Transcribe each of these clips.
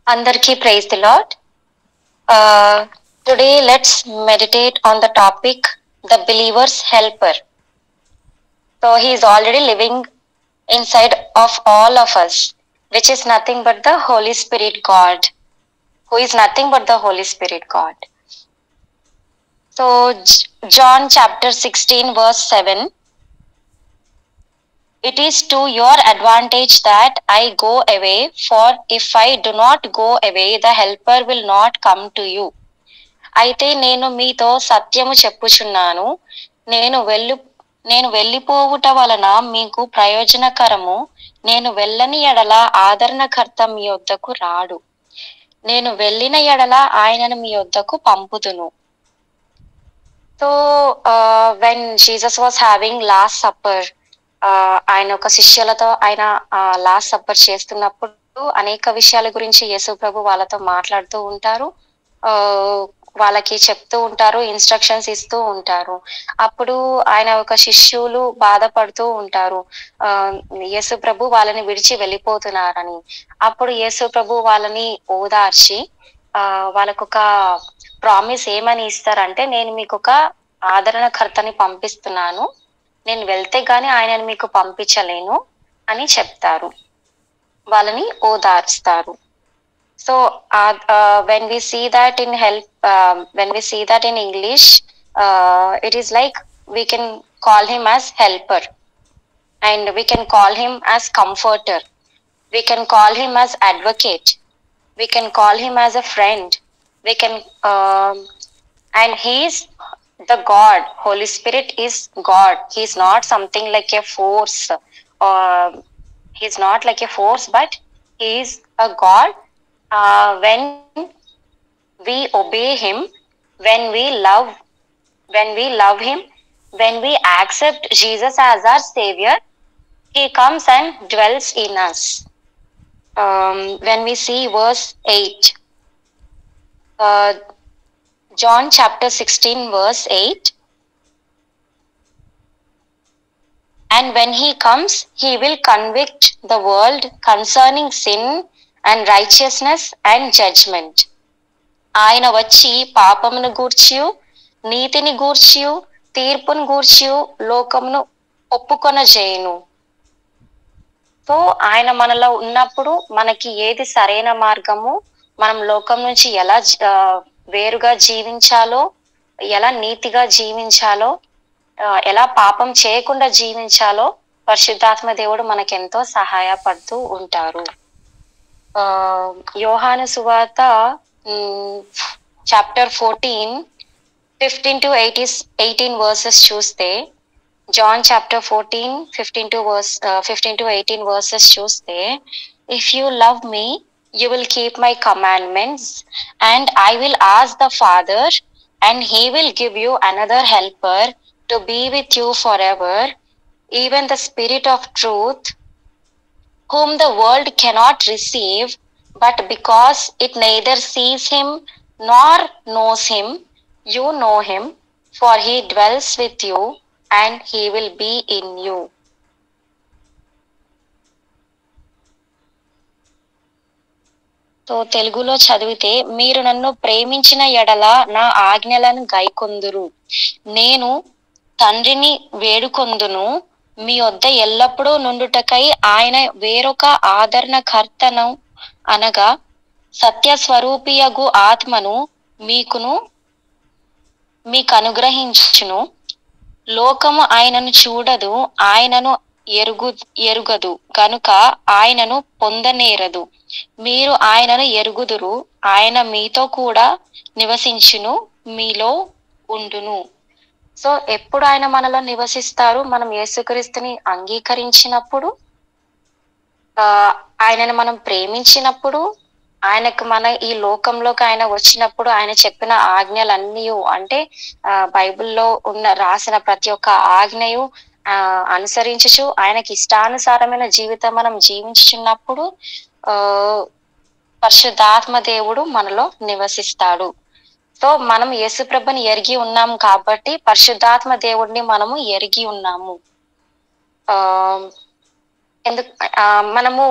Andarki praise the Lord. Today let's meditate on the topic the believer's helper. So he is already living inside of all of us, which is nothing but the Holy Spirit God, who is nothing but the Holy Spirit God. So John chapter 16 verse 7. It is to your advantage that I go away, for if I do not go away, the helper will not come to you. అయితే నేను మీతో సత్యము చెప్పుచున్నాను, నేను వెళ్ళిపోవుట వలన మీకు ప్రయోజనకరము. నేను వెళ్ళని ఎడల ఆదరణకర్త మీ యొద్దకు రాడు. నేను వెళ్ళిన ఎడల ఆయనను మీ యొద్దకు పంపుదును. So when Jesus was having last supper, ఆయన ఒక శిష్యులతో ఆయన లాస్ట్ సప్పర్ చేస్తున్నప్పుడు అనేక విషయాల గురించి యేసు ప్రభు వాళ్ళతో మాట్లాడుతూ ఉంటారు, వాళ్ళకి చెప్తూ ఉంటారు, ఇన్స్ట్రక్షన్స్ ఇస్తూ ఉంటారు. అప్పుడు ఆయన ఒక శిష్యులు బాధపడుతూ ఉంటారు, యేసు ప్రభు వాళ్ళని విడిచి వెళ్ళిపోతున్నారని. అప్పుడు యేసు ప్రభు వాళ్ళని ఓదార్చి వాళ్ళకొక ప్రామిస్ ఏమని ఇస్తారంటే, నేను మీకు ఒక ఆదరణకర్తని పంపిస్తున్నాను, నేను వెళ్తే గాని ఆయనను మీకు పంపించలేను అని చెప్తారు, వాళ్ళని ఓదార్స్తారు. So when we see that in English, it is like we can call him as helper, and we can call him as comforter, we can call him as advocate, we can call him as a friend, we can and he is the God. Holy Spirit is God. He is not something like a force, he is not like a force, but he is a God. When we obey him, when we love him, when we accept Jesus as our savior, he comes and dwells in us. When we see verse 8, John chapter 16 verse 8, and when he comes, he will convict the world concerning sin and righteousness and judgment. ఆయన వచ్చి పాపమును గూర్చియు నీతిని గూర్చియు తీర్పును గూర్చియు లోకమును ఒప్పుకొనజేయును. So ఆయన మనలో ఉన్నప్పుడు మనకి ఏది సరైన మార్గము, మనం లోకం నుంచి ఎలా వేరుగా జీవించాలో, ఎలా నీతిగా జీవించాలో, ఎలా పాపం చేయకుండా జీవించాలో పరిశుద్ధాత్మ దేవుడు మనకెంతో సహాయపడుతూ ఉంటారు. యోహాను సువార్త చాప్టర్ 14 15 to 18 వర్సెస్ చూస్తే, జాన్ చాప్టర్ 14 15 to 18 వర్సెస్ చూస్తే, if you love me you will keep my commandments and I will ask the father and he will give you another helper to be with you for ever, even the spirit of truth whom the world cannot receive, but because it neither sees him nor knows him, you know him, for he dwells with you and he will be in you. So తెలుగులో చదివితే, మీరు నన్ను ప్రేమించిన ఎడల నా ఆజ్ఞలను గైకొందురు, నేను తండ్రిని వేడుకొందును, మీ వద్ద ఎల్లప్పుడూ నుండుటకై ఆయన వేరొక ఆదరణకర్తను అనగా సత్యస్వరూపియగు ఆత్మను మీకు అనుగ్రహించును. లోకము ఆయనను చూడదు, ఆయనను ఎరుగదు కనుక ఆయనను పొందనేరదు. మీరు ఆయనను ఎరుగుదురు, ఆయన మీతో కూడా నివసించును, మీలో ఉండును. సో ఎప్పుడు ఆయన మనలో నివసిస్తారు? మనం యేసుక్రీస్తుని అంగీకరించినప్పుడు, ఆయనను మనం ప్రేమించినప్పుడు, ఆయనకు మన ఈ లోకంలోకి ఆయన వచ్చినప్పుడు, ఆయన చెప్పిన ఆజ్ఞలన్నీ, అంటే బైబిల్లో రాసిన ప్రతి ఒక్క ఆజ్ఞయు అనుసరించుచు ఆయనకి ఇష్టానుసారమైన జీవితం మనం జీవించుచున్నప్పుడు పరిశుద్ధాత్మ దేవుడు మనలో నివసిస్తాడు. సో మనం యేసుప్రభుని ఎరిగి ఉన్నాము కాబట్టి పరిశుద్ధాత్మ దేవుడిని మనము ఎరిగి ఉన్నాము. మనము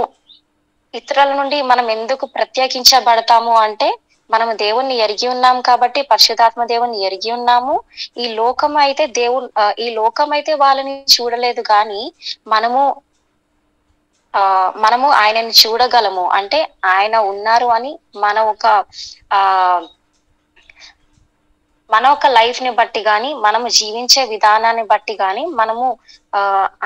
ఇతరుల నుండి మనం ఎందుకు ప్రత్యేకించబడతాము అంటే, మనము దేవుణ్ణి ఎరిగి ఉన్నాం కాబట్టి, పరిశుద్ధాత్మ దేవుణ్ణి ఎరిగి ఉన్నాము. ఈ లోకమైతే వాళ్ళని చూడలేదు గానీ, మనము మనము ఆయనని చూడగలము. అంటే ఆయన ఉన్నారు అని మన ఒక ఆహ్, మన ఒక లైఫ్‌ని బట్టి గాని, మనము జీవించే విధానాన్ని బట్టి గాని, మనము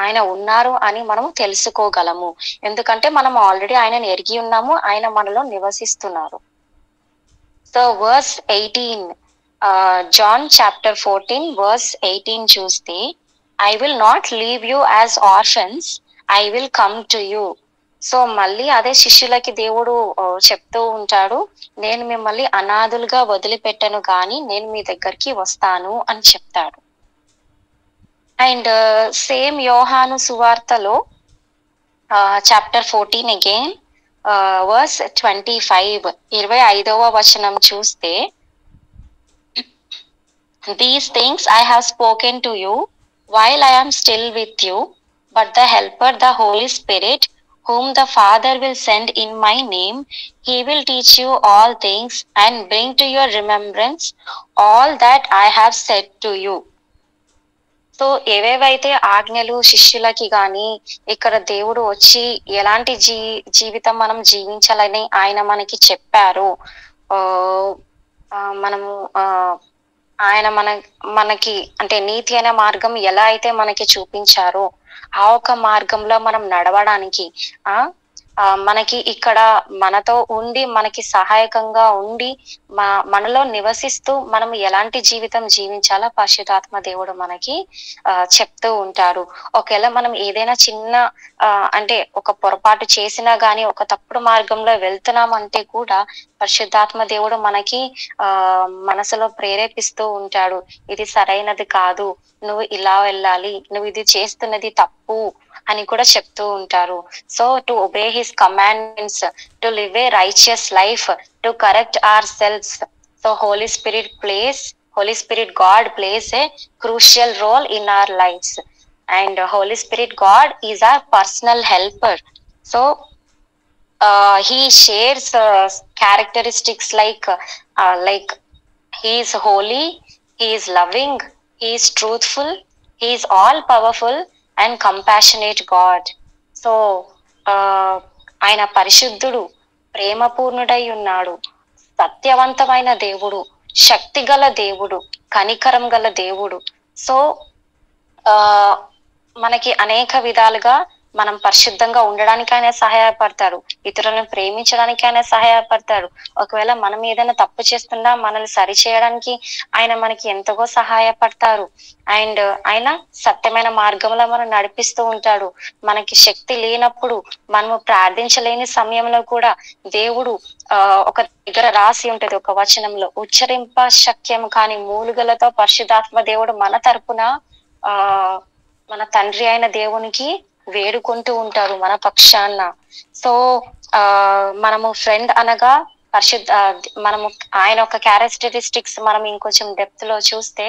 ఆయన ఉన్నారు అని మనము తెలుసుకోగలము. ఎందుకంటే మనం ఆల్రెడీ ఆయనని ఎరిగి ఉన్నాము. ఆయన మనలో నివసిస్తున్నారు. So verse 18 John chapter 14 verse 18 చూస్తే, "I will not leave you as orphans, I will come to you." So మళ్ళీ అదే శిష్యులకి దేవుడు చెప్తూ ఉంటాడు. నేను మిమ్మల్ని అనాథులుగా వదిలిపెట్టను గానీ, నేను మీ దగ్గరికి వస్తాను అని చెప్తాడు. అండ్ సేమ్ యోహాను సువార్తలో చాప్టర్ 14 అగైన్ వర్స్ 25 25వ వచనం చూస్తే, "These things I have spoken to you while I am still with you, but the Helper, the Holy Spirit, whom the Father will send in my name, he will teach you all things and bring to your remembrance all that I have said to you." So ఏవేవైతే ఆజ్ఞలు శిష్యులకి గాని, ఇక్కడ దేవుడు వచ్చి ఎలాంటి జీవితం మనం జీవించాలని ఆయన మనకి చెప్పారో, మనము ఆయన మనకి అంటే నీతి అనే మార్గం ఎలా అయితే మనకి చూపించారో, ఆ ఒక మార్గంలో మనం నడవడానికి మనకి ఇక్కడ మనతో ఉండి, మనకి సహాయకంగా ఉండి, మనలో నివసిస్తూ మనం ఎలాంటి జీవితం జీవించాలో పరిశుద్ధాత్మ దేవుడు మనకి చెప్తూ ఉంటారు. ఒకవేళ మనం ఏదైనా చిన్న అంటే ఒక పొరపాటు చేసినా గాని, ఒక తప్పుడు మార్గంలో వెళ్తున్నామంటే కూడా పరిశుద్ధాత్మ దేవుడు మనకి మనసులో ప్రేరేపిస్తూ ఉంటాడు. ఇది సరైనది కాదు, నువ్వు ఇలా వెళ్ళాలి, నువ్వు ఇది చేస్తున్నది తప్పు అని కూడా చెప్తూ ఉంటారు. So to obey his commandments, to live a righteous life, to correct our selfs. So Holy Spirit God plays a crucial role in our lives, and Holy Spirit God is our personal helper. So he shares characteristics like he is holy, he is loving, he is truthful, he is all powerful and compassionate God. So ఆయన పరిశుద్ధుడు, ప్రేమపూర్ణుడై ఉన్నాడు, సత్యవంతమైన దేవుడు, శక్తిగల దేవుడు, కనికరం గల దేవుడు. So మనకి అనేక విధాలుగా మనం పరిశుద్ధంగా ఉండడానికి ఆయన సహాయపడతాడు, ఇతరులను ప్రేమించడానికి ఆయన సహాయపడతాడు. ఒకవేళ మనం ఏదైనా తప్పు చేస్తున్నా మనల్ని సరి చేయడానికి ఆయన మనకి ఎంతగో సహాయపడతారు. అండ్ ఆయన సత్యమైన మార్గంలో మనం నడిపిస్తూ ఉంటాడు. మనకి శక్తి లేనప్పుడు, మనము ప్రార్థించలేని సమయంలో కూడా దేవుడు ఒక దగ్గర రాసి ఉంటది ఒక వచనంలో, ఉచ్చరింప శక్యం కాని మూలుగలతో పరిశుద్ధాత్మ దేవుడు మన తరపున మన తండ్రి అయిన దేవునికి వేడుకుంటూ ఉంటారు మన పక్షాన. సో మనము ఫ్రెండ్ అనగా మనము ఆయన ఒక క్యారెక్టరిస్టిక్స్ మనం ఇంకొంచెం డెప్త్ లో చూస్తే,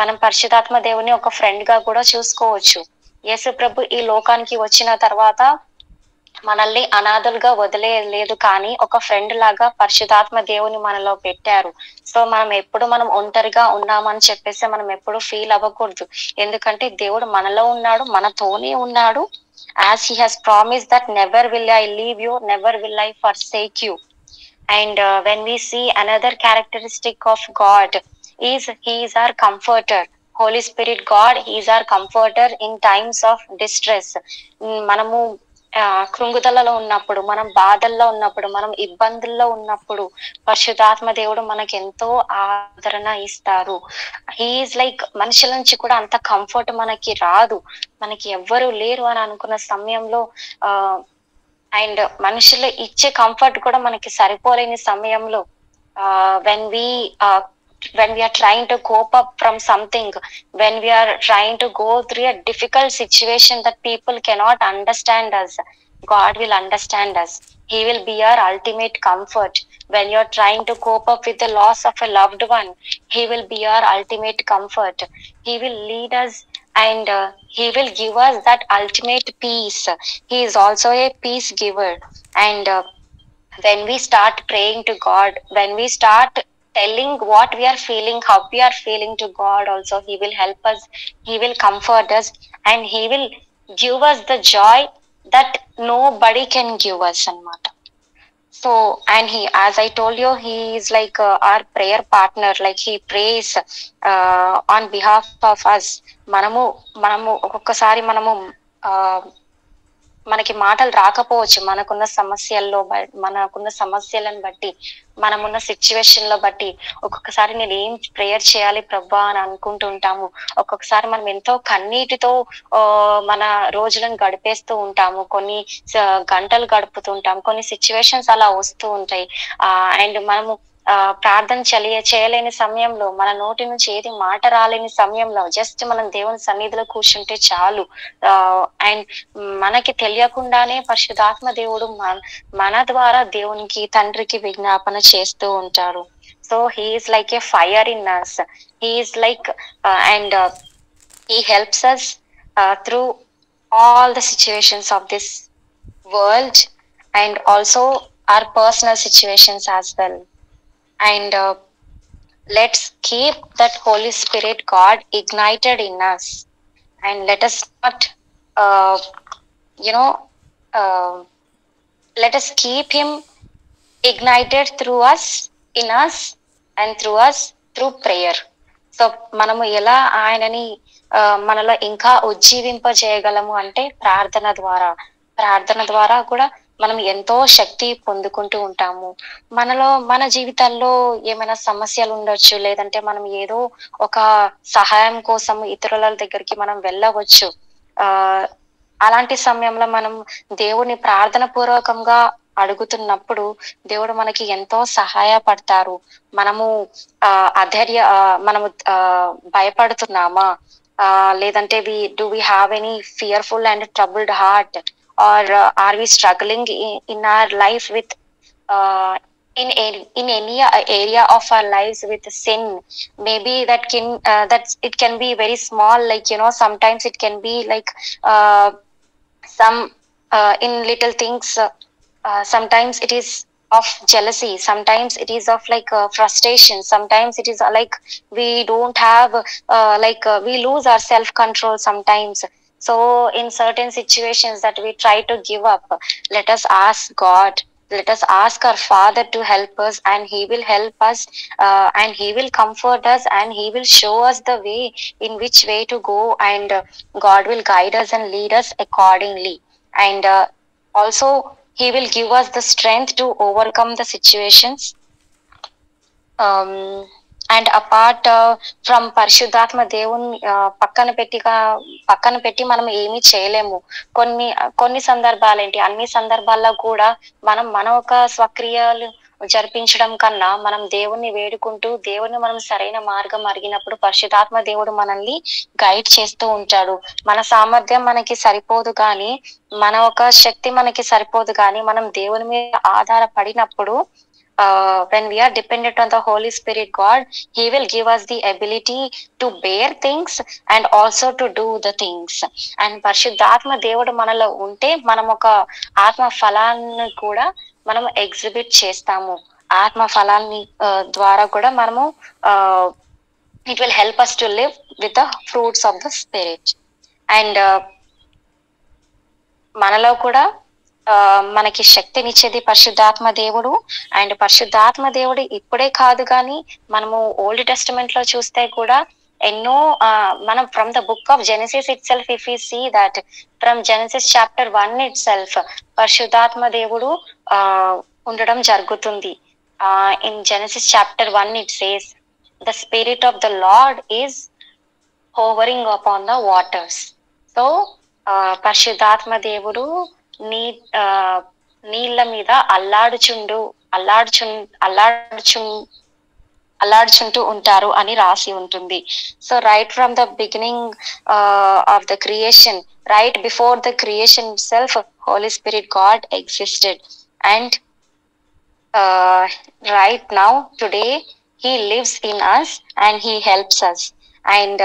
మనం పరిశుద్ధాత్మ దేవుని ఒక ఫ్రెండ్ గా కూడా చూసుకోవచ్చు. యేసు ప్రభు ఈ లోకానికి వచ్చిన తర్వాత మనల్ని అనాథలుగా వదిలేయలేదు, కానీ ఒక ఫ్రెండ్ లాగా పరిశుద్ధాత్మ దేవుని మనలో పెట్టారు. సో మనం ఒంటరిగా ఉన్నామని చెప్పేసి మనం ఎప్పుడు ఫీల్ అవ్వకూడదు. ఎందుకంటే దేవుడు మనలో ఉన్నాడు, మనతోనే ఉన్నాడు. As he has promised that never will I leave you, never will I forsake you. And when we see another characteristic of God is he is our comforter. Holy Spirit God, he is our comforter in times of distress. మనము కృంగుదలలో ఉన్నప్పుడు, మనం బాధల్లో ఉన్నప్పుడు, మనం ఇబ్బందుల్లో ఉన్నప్పుడు పరిశుద్ధాత్మ దేవుడు మనకి ఎంతో ఆదరణ ఇస్తారు. హీఈస్ లైక్ మనుషుల నుంచి కూడా అంత కంఫర్ట్ మనకి రాదు. మనకి ఎవ్వరు లేరు అని అనుకున్న సమయంలో అండ్ మనుషులు ఇచ్చే కంఫర్ట్ కూడా మనకి సరిపోలేని సమయంలో when we are trying to cope up from something, when we are trying to go through a difficult situation that people cannot understand us, God will understand us. He will be our ultimate comfort. When you are trying to cope up with the loss of a loved one, he will be our ultimate comfort. He will lead us and he will give us that ultimate peace. He is also a peace giver. And when we start praying to God, when we start telling what we are feeling, how we are feeling to God, also He will help us, He will comfort us, and He will give us the joy that nobody can give us. Anmata. So, and He, as I told you, He is like our prayer partner, like He prays on behalf of us. మనము ఒక్కొక్కసారి uh, మనకి మాటలు రాకపోవచ్చు, మనకున్న సమస్యలను బట్టి, మనమున్న situation లో బట్టి. ఒక్కొక్కసారి నేను ఏం ప్రేయర్ చేయాలి ప్రభా అని అనుకుంటుంటాము. ఒక్కొక్కసారి మనం ఎంతో కన్నీటితో మన రోజులను గడిపేస్తూ ఉంటాము, కొన్ని గంటలు గడుపుతుంటాము, కొన్ని సిచ్యువేషన్స్ అలా వస్తూ ఉంటాయి. అండ్ మనము ప్రార్థన చేయలేని సమయంలో, మన నోటి నుంచి ఏది మాట రాలేని సమయంలో జస్ట్ మనం దేవుని సన్నిధిలో కూర్చుంటే చాలు. అండ్ మనకి తెలియకుండానే పరిశుద్ధాత్మ దేవుడు మన ద్వారా దేవునికి, తండ్రికి విజ్ఞాపన చేస్తూ ఉంటారు. So he's like a fire in us. He's like and he helps us through all the situations of this world, and also our personal situations as well. And let's keep that Holy Spirit God ignited in us, and let us not you know let us keep him ignited through us, in us, and through us through prayer. So మనము ఎలా ఆయనని మనలో ఇంకా ఉజ్జీవింపజేయగలము అంటే ప్రార్థన ద్వారా కూడా మనం ఎంతో శక్తి పొందుకుంటూ ఉంటాము. మన జీవితాల్లో ఏమైనా సమస్యలు ఉండొచ్చు, లేదంటే మనం ఏదో ఒక సహాయం కోసం ఇతరుల దగ్గరికి మనం వెళ్ళవచ్చు. అలాంటి సమయంలో మనం దేవుని ప్రార్థన పూర్వకంగా అడుగుతున్నప్పుడు దేవుడు మనకి ఎంతో సహాయపడతారు. మనము మనము భయపడుతున్నామా, లేదంటే we have any fearful and troubled heart, or are we struggling in our life with in any area of our lives with sin? Maybe that it can be very small, like sometimes it can be like some in little things. Sometimes it is of jealousy, sometimes it is of like frustration, sometimes it is like we don't have we lose our self control sometimes. So in certain situations that we try to give up, let us ask God, let us ask our Father to help us, and He will help us, and He will comfort us, and He will show us the way in which way to go, and God will guide us and lead us accordingly. And also He will give us the strength to overcome the situations. And apart from పరిశుద్ధాత్మ దేవుని పక్కన పెట్టి మనం ఏమీ చేయలేము. కొన్ని సందర్భాలు ఏంటి, అన్ని సందర్భాల్లో కూడా మన ఒక స్వక్రియలు జరిపించడం కన్నా మనం దేవుణ్ణి వేడుకుంటూ దేవుణ్ణి మనం సరైన మార్గం అడిగినప్పుడు పరిశుద్ధాత్మ దేవుడు మనల్ని గైడ్ చేస్తూ ఉంటాడు. మన సామర్థ్యం మనకి సరిపోదు కానీ, మన ఒక శక్తి మనకి సరిపోదు కానీ, మనం దేవుని మీద ఆధారపడినప్పుడు, when we are dependent on the Holy Spirit God, He will give us the ability to bear things and also to do the things. And పరిశుద్ధాత్మ దేవుడు మనలో ఉంటే మనం ఒక ఆత్మ ఫలాన్ని కూడా మనం ఎగ్జిబిట్ చేస్తాము. ఆత్మ ఫలాన్ని ద్వారా కూడా మనము it will help us to live with the fruits of the Spirit. And మనలో కూడా మనకి శక్తినిచ్చేది పరిశుద్ధాత్మ దేవుడు. అండ్ పరిశుద్ధాత్మ దేవుడు ఇప్పుడే కాదు కానీ మనము ఓల్డ్ టెస్టమెంట్ లో చూస్తే కూడా ఎన్నో మనం from the book of Genesis itself, if you see that from Genesis chapter 1 itself పరిశుద్ధాత్మ దేవుడు ఉండడం జరుగుతుంది. In Genesis chapter 1 it says the spirit of the Lord is hovering upon the waters. So పరిశుద్ధాత్మ దేవుడు నీళ్ళ మీద అల్లాడుచుంటూ ఉంటారు అని రాసి ఉంటుంది. So right from the beginning of the creation, right before the creation itself, Holy Spirit God existed, and right now today He lives in us and He helps us. And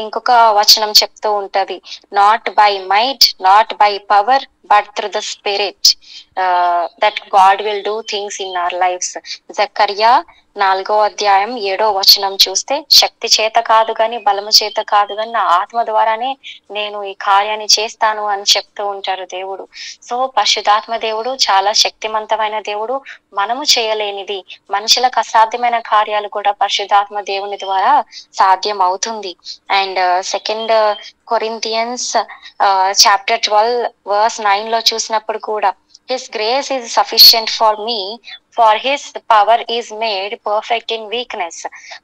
ఇంకొక వచనం చెప్తూ ఉంటది, not by might, not by power, but through the spirit that God will do things in our lifes. జకర్యా 4వ అధ్యాయం 7వ వచనం చూస్తే, శక్తి చేత కాదు గాని, బలము చేత కాదు గాని, నా ఆత్మ ద్వారానే నేను ఈ కార్యాన్ని చేస్తాను అని చెప్తూ ఉంటారు దేవుడు. సో పరిశుద్ధాత్మ దేవుడు చాలా శక్తివంతమైన దేవుడు. మనము చేయలేనిది, మనుషులకు అసాధ్యమైన కార్యాలు కూడా పరిశుద్ధాత్మ దేవుని ద్వారా సాధ్యం అవుతుంది. And second Corinthians chapter 12 verse 9 లో చూసినప్పుడు కూడా, his grace is sufficient for me, for his power is made perfect in weakness.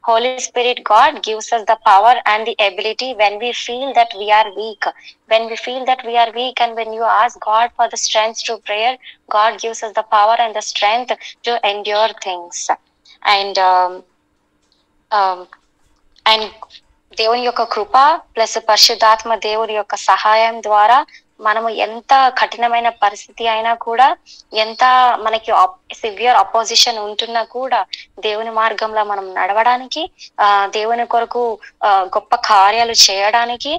Holy Spirit God gives us the power and the ability when we feel that we are weak. When we feel that we are weak, and when you ask God for the strength to prayer, God gives us the power and the strength to endure things. And and దేవుని యొక్క కృప plus పరిశుద్ధాత్మ దేవుని యొక్క సహాయం ద్వారా మనము ఎంత కఠినమైన పరిస్థితి అయినా కూడా, ఎంత మనకి సివియర్ అపోజిషన్ ఉంటున్నా కూడా, దేవుని మార్గంలో మనం నడవడానికి, దేవుని కొరకు గొప్ప కార్యాలు చేయడానికి,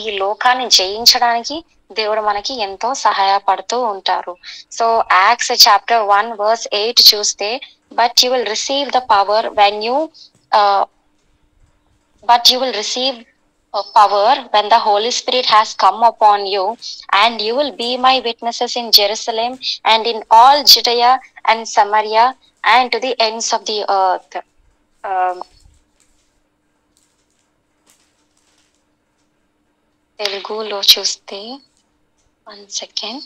ఈ లోకాన్ని జయించడానికి దేవుడు మనకి ఎంతో సహాయపడుతూ ఉంటారు. సో యాక్ట్స్ చాప్టర్ 1 వర్స్ 8 చూస్తే, but you will receive the power when you but you will receive power when the Holy Spirit has come upon you, and you will be my witnesses in Jerusalem and in all Judea and Samaria and to the ends of the earth. Telugulo chuste, 1 second.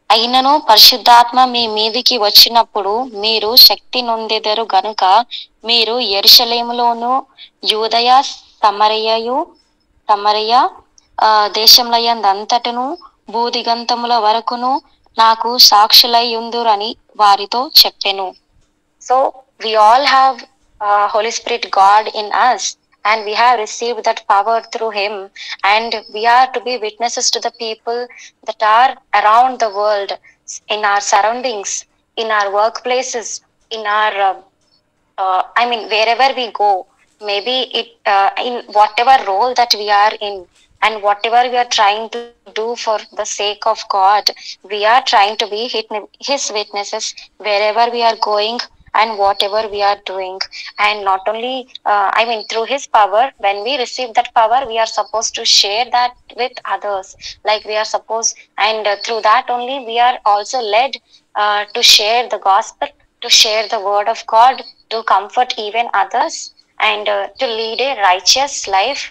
అయినను పరిశుద్ధాత్మ మీ మీదికి వచ్చినప్పుడు మీరు శక్తి నొందెదరు గనుక, మీరు యెరూషలేములోను యూదయ సమరయ దేశములయందంతటను భూదిగంతముల వరకును నాకు సాక్షులయ్యుందురని వారితో చెప్పెను. So we all have Holy Spirit God in us, and we have received that power through him, and we are to be witnesses to the people that are around the world, in our surroundings, in our workplaces, in our wherever we go, maybe it in whatever role that we are in, and whatever we are trying to do for the sake of God, we are trying to be his witnesses wherever we are going and whatever we are doing. And not only through his power, when we receive that power, we are supposed to share that with others, like we are supposed, and through that only we are also led to share the gospel, to share the word of God, to comfort even others, and to lead a righteous life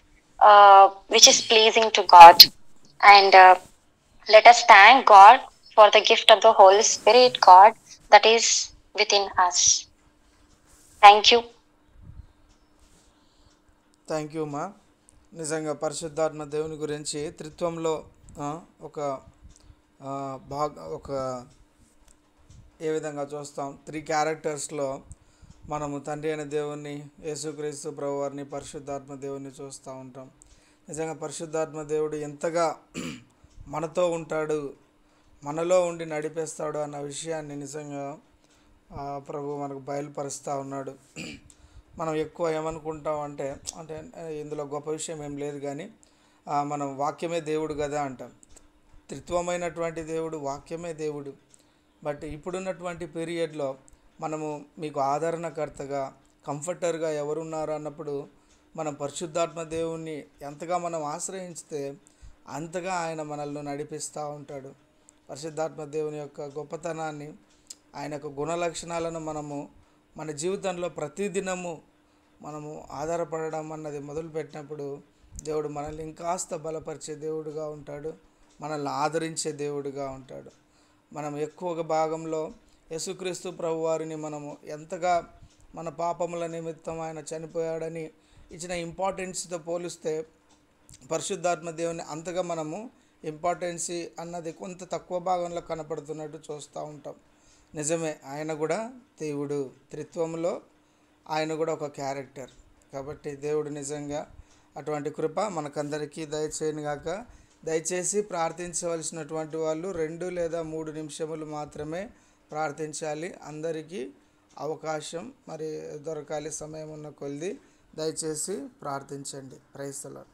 which is pleasing to God. And let us thank God for the gift of the Holy Spirit God that is within us. Thank you. Thank you మా. నిజంగా పరిశుద్ధాత్మ దేవుని గురించి త్రిత్వంలో ఒక ఏ విధంగా చూస్తాం, 3 క్యారెక్టర్స్లో మనము తండ్రి అయిన దేవుణ్ణి, యేసుక్రీస్తు ప్రభువారిని, పరిశుద్ధాత్మ దేవుణ్ణి చూస్తూ ఉంటాం. నిజంగా పరిశుద్ధాత్మ దేవుడు ఎంతగా మనతో ఉంటాడు, మనలో ఉండి నడిపేస్తాడు అన్న విషయాన్ని నిజంగా ప్రభు మనకు బయలుపరుస్తూ ఉన్నాడు. మనం ఎక్కువ ఏమనుకుంటాం అంటే ఇందులో గొప్ప విషయం ఏం లేదు, కానీ మనం వాక్యమే దేవుడు కదా అంటాం. త్రిత్వమైనటువంటి దేవుడు వాక్యమే దేవుడు. బట్ ఇప్పుడున్నటువంటి పీరియడ్లో మనము మీకు ఆదరణకర్తగా, కంఫర్టర్గా ఎవరున్నారు అన్నప్పుడు మనం పరిశుద్ధాత్మ దేవుణ్ణి ఎంతగా మనం ఆశ్రయించితే అంతగా ఆయన మనల్ని నడిపిస్తూ ఉంటాడు. పరిశుద్ధాత్మ దేవుని యొక్క గొప్పతనాన్ని, ఆయన యొక్క గుణలక్షణాలను మనము మన జీవితంలో ప్రతిదినము మనము ఆధారపడడం అన్నది మొదలుపెట్టినప్పుడు దేవుడు మనల్ని ఇంకాస్త బలపరిచే దేవుడుగా ఉంటాడు, మనల్ని ఆదరించే దేవుడుగా ఉంటాడు. మనం ఎక్కువగా భాగంలో యేసుక్రీస్తు ప్రభువారిని మనము ఎంతగా మన పాపముల నిమిత్తం ఆయన చనిపోయాడని ఇచ్చిన ఇంపార్టెన్స్తో పోలిస్తే పరిశుద్ధాత్మ దేవుని అంతగా మనము ఇంపార్టెన్సీ అన్నది కొంత తక్కువ భాగంలో కనపడుతున్నట్టు చూస్తూ ఉంటాం. నిజమే, ఆయన కూడా దేవుడు, త్రిత్వంలో ఆయన కూడా ఒక క్యారెక్టర్. కాబట్టి దేవుడు నిజంగా అటువంటి కృప మనకందరికీ దయచేయను గాక. దయచేసి ప్రార్థించవలసినటువంటి వాళ్ళు 2 లేదా 3 నిమిషములు మాత్రమే ప్రార్థించాలి. అందరికీ అవకాశం మరి దొరకాలి, సమయం ఉన్న కొలది. దయచేసి ప్రార్థించండి. Praise the lord.